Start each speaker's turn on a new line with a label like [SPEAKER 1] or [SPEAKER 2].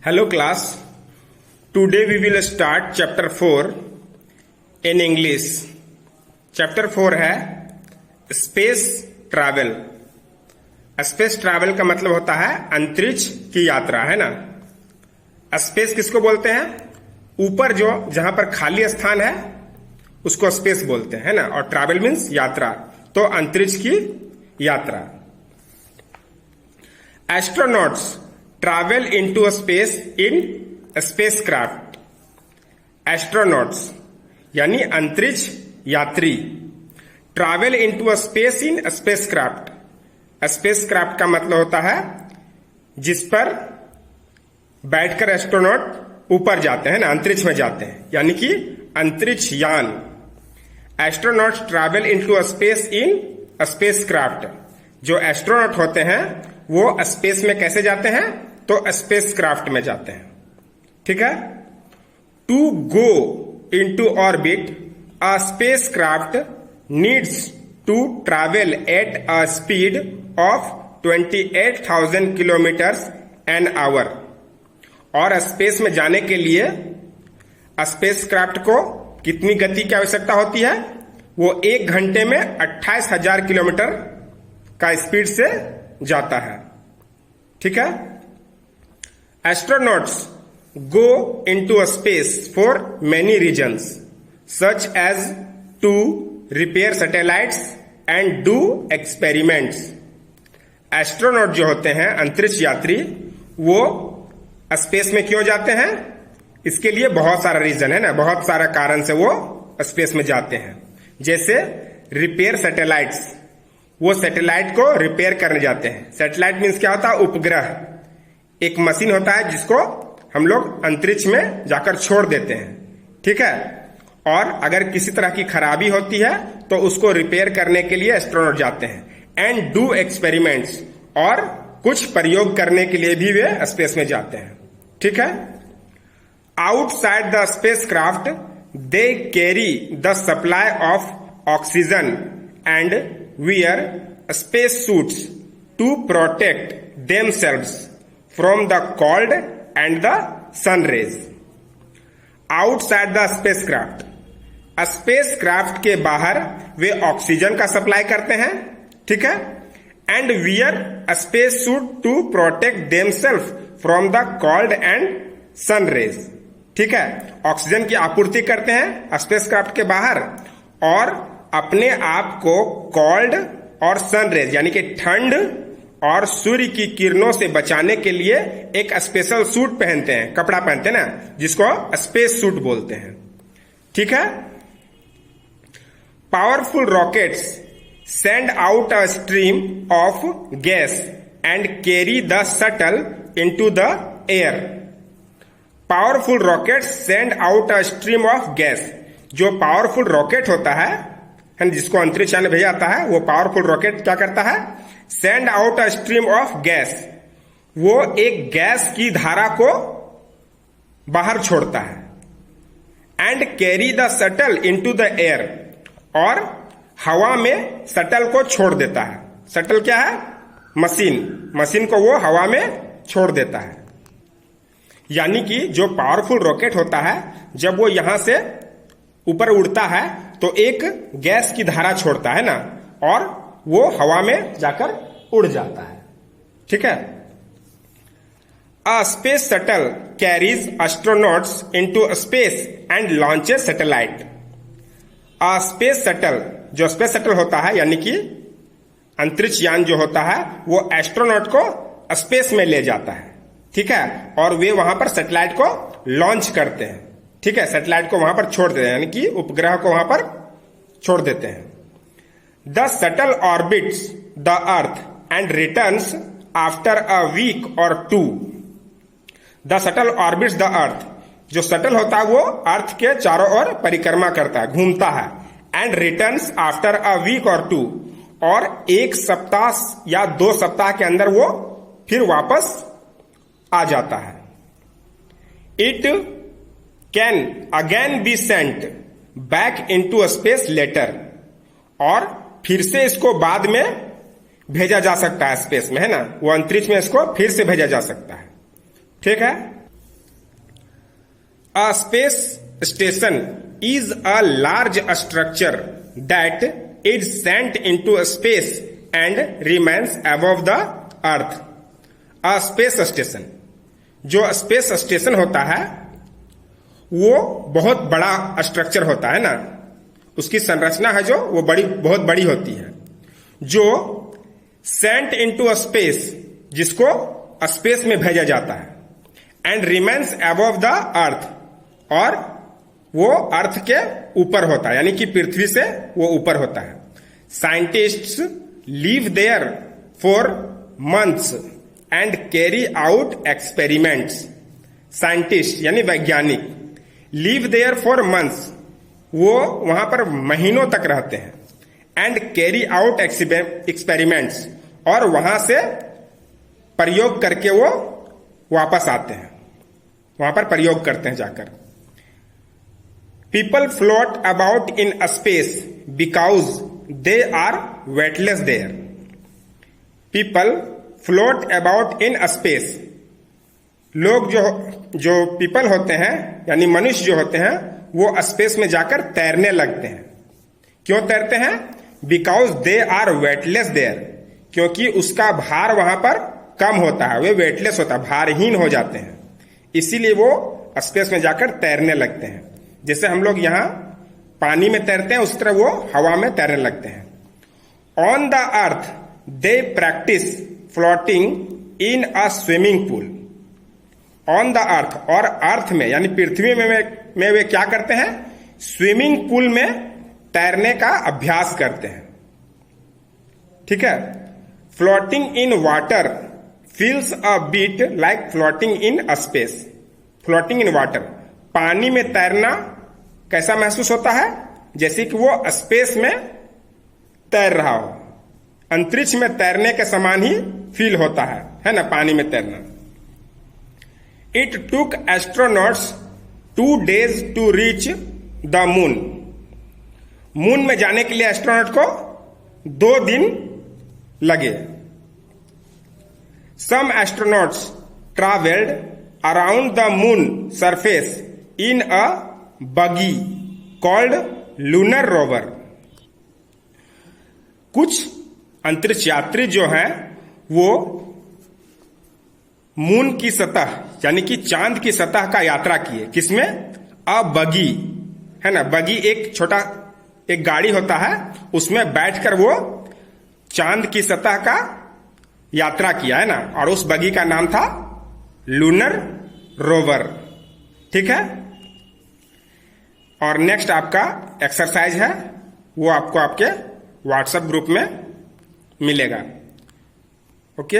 [SPEAKER 1] Hello class, today we will start chapter 4 in English. Chapter 4 है space travel. Space travel का मतलब होता है अंतरिक्ष की यात्रा, है ना. स्पेस किसको बोलते हैं? ऊपर जो जहां पर खाली स्थान है उसको स्पेस बोलते हैं, ना. और ट्रैवल मीन्स यात्रा, तो अंतरिक्ष की यात्रा. Astronauts travel into space in spacecraft. Astronauts यानी अंतरिक्ष यात्री. Travel into space in spacecraft. Spacecraft का मतलब होता है जिस पर बैठकर एस्ट्रोनॉट ऊपर जाते हैं, ना, अंतरिक्ष में जाते हैं, यानी कि अंतरिक्ष यान. Astronauts travel into space in spacecraft. जो एस्ट्रोनॉट होते हैं वो स्पेस में कैसे जाते हैं? तो स्पेस क्राफ्ट में जाते हैं. ठीक है. To go into orbit a space craft needs to travel at a speed of 28,000 kilometres an hour. और स्पेस में जाने के लिए स्पेस क्राफ्ट को कितनी गति की आवश्यकता होती है? वो 1 घंटे में 28,000 किलोमीटर का स्पीड से जाता है. ठीक है. Astronauts go into space for many reasons, such as to repair satellites and do experiments. Astronaut जो होते हैं अंतरिक्ष यात्री, वो स्पेस में क्यों जाते हैं? इसके लिए बहुत सारा रीजन है, ना, बहुत सारा कारण से वो स्पेस में जाते हैं. जैसे रिपेयर सैटेलाइट्स, वो सैटेलाइट को रिपेयर करने जाते हैं. सैटेलाइट मीन्स क्या होता है? उपग्रह. एक मशीन होता है जिसको हम लोग अंतरिक्ष में जाकर छोड़ देते हैं. ठीक है. और अगर किसी तरह की खराबी होती है तो उसको रिपेयर करने के लिए एस्ट्रोनॉट जाते हैं. एंड डू एक्सपेरिमेंट्स, और कुछ प्रयोग करने के लिए भी वे स्पेस में जाते हैं. ठीक है. Outside the space craft they carry the supply of oxygen and wear space suits to protect themselves from the cold and the sun rays. Outside the spacecraft, spacecraft के बाहर वे ऑक्सीजन का सप्लाई करते हैं. ठीक है. And wear space suit to protect themself from the cold and sun rays. ठीक है. Oxygen की आपूर्ति करते हैं स्पेसक्राफ्ट के बाहर, और अपने आप को कोल्ड और सन रेज यानी कि ठंड और सूर्य की किरणों से बचाने के लिए एक स्पेशल सूट पहनते हैं, कपड़ा पहनते हैं, ना, जिसको स्पेस सूट बोलते हैं. ठीक है. Powerful rockets send out a stream of gas and carry the shuttle into the air. Powerful rockets send out a stream of gas. जो पावरफुल रॉकेट होता है जिसको अंतरिक्ष यान भेजा जाता है, वो पावरफुल रॉकेट क्या करता है? Send out a stream of gas. वो एक गैस की धारा को बाहर छोड़ता है. And carry the shuttle into the air, और हवा में शटल को छोड़ देता है. शटल क्या है? मशीन. मशीन को वो हवा में छोड़ देता है. यानी कि जो पावरफुल रॉकेट होता है, जब वो यहां से ऊपर उड़ता है तो एक गैस की धारा छोड़ता है, ना, और वो हवा में जाकर उड़ जाता है. ठीक है. A space shuttle carries astronauts into space and launches satellite. A space shuttle, जो स्पेस शटल होता है यानी कि अंतरिक्ष यान जो होता है, वो एस्ट्रोनॉट को स्पेस में ले जाता है. ठीक है. और वे वहां पर सैटेलाइट को लॉन्च करते हैं. ठीक है. सैटेलाइट को वहां पर छोड़ देते हैं, यानी कि उपग्रह को वहां पर छोड़ देते हैं. The shuttle orbits the Earth and returns after a week or two. The shuttle orbits the Earth. जो शटल होता है वो अर्थ के चारों ओर परिक्रमा करता है, घूमता है. And returns after a week or two. और 1 सप्ताह या 2 सप्ताह के अंदर वो फिर वापस आ जाता है. It can again be sent back into space later. और फिर से इसको बाद में भेजा जा सकता है स्पेस में, है ना. वो अंतरिक्ष में इसको फिर से भेजा जा सकता है. ठीक है. A space station is a large structure that is sent into space and remains above the earth. A space station, जो स्पेस स्टेशन होता है वो बहुत बड़ा स्ट्रक्चर होता है ना, उसकी संरचना है जो वो बहुत बड़ी होती है, जो सेंट इनटू स्पेस, जिसको स्पेस में भेजा जाता है, and remains above the earth, और वो अर्थ के ऊपर होता है, यानी कि पृथ्वी से वो ऊपर होता है. Scientists live there for months and carry out experiments. Scientist यानी वैज्ञानिक, लिव देयर फॉर मंथ्स, वो वहां पर महीनों तक रहते हैं, एंड कैरी आउट एक्सपेरिमेंट्स, और वहां से प्रयोग करके वो वापस आते हैं, वहां पर प्रयोग करते हैं जाकर. People float about in space because they are weightless there. People float about in space, लोग जो पीपल होते हैं यानी मनुष्य जो होते हैं वो स्पेस में जाकर तैरने लगते हैं. क्यों तैरते हैं? Because they are weightless there, क्योंकि उसका भार वहां पर कम होता है, वे वेटलेस होता है, भारहीन हो जाते हैं, इसीलिए वो स्पेस में जाकर तैरने लगते हैं. जैसे हम लोग यहाँ पानी में तैरते हैं उस तरह वो हवा में तैरने लगते हैं. On the earth they practice floating in a swimming pool. On the earth, और अर्थ में यानी पृथ्वी में वे क्या करते हैं? स्विमिंग पूल में तैरने का अभ्यास करते हैं. ठीक है. Floating in water feels a bit like floating in a space. Floating in water, पानी में तैरना कैसा महसूस होता है? जैसे कि वो स्पेस में तैर रहा हो, अंतरिक्ष में तैरने के समान ही फील होता है ना पानी में तैरना. It took astronauts 2 days to reach the moon. Moon में जाने के लिए एस्ट्रोनॉट को 2 दिन लगे. Some astronauts travelled around the moon surface in a buggy called lunar rover. कुछ अंतरिक्ष यात्री जो हैं वो मून की सतह यानी कि चांद की सतह का यात्रा किए. किसमें? अ बगी, है ना. बगी एक छोटा एक गाड़ी होता है, उसमें बैठकर वो चांद की सतह का यात्रा किया है ना, और उस बगी का नाम था लूनर रोवर. ठीक है. और नेक्स्ट आपका एक्सरसाइज है, वो आपको आपके व्हाट्सएप ग्रुप में मिलेगा. ओके.